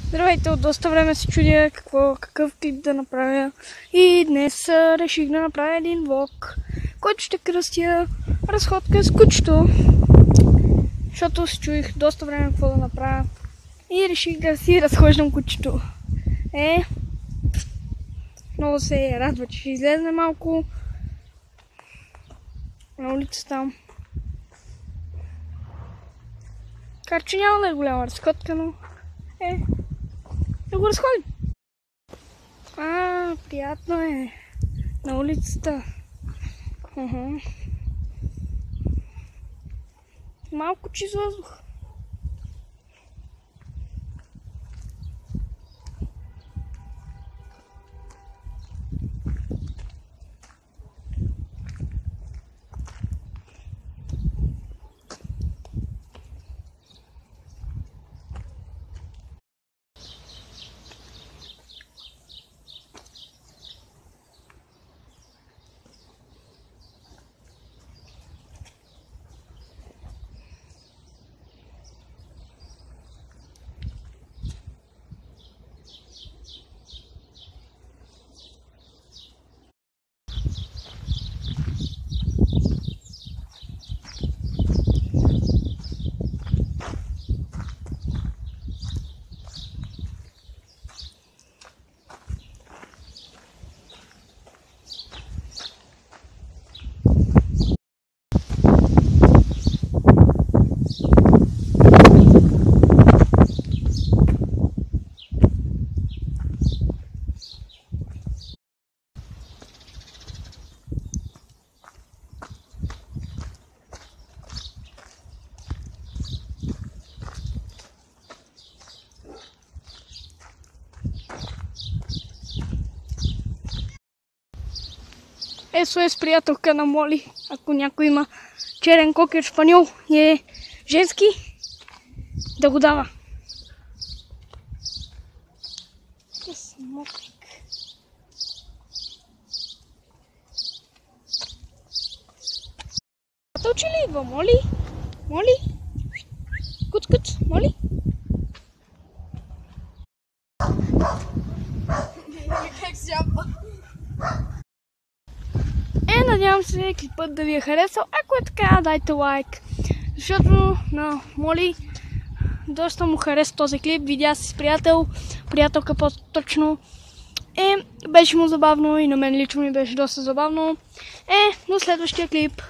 Здравейте, от доста време се чудя какъв клип да направя и днес реших да направя един влог, който ще кръстя разходка с кучето, защото се чудих доста време какво да направя и реших да си разхождам кучето. Много се радва, че ще излезне малко на улицата. Така че няма да е голяма разходка, но да го разходим. Приятно е на улицата. Малко чист въздух. SOS приятелка на Моли, ако някой има черен кокер шпаньол и е женски, да го дава. Тълчи ли идва? Моли? Моли? Куц-куц, Моли? Надявам се клипът да ви е харесал. Ако е така, дайте лайк. Защото на Моли доста му хареса този клип. Видя се с приятелка по-точно. Беше му забавно и на мен лично ми беше доста забавно. До следващия клип.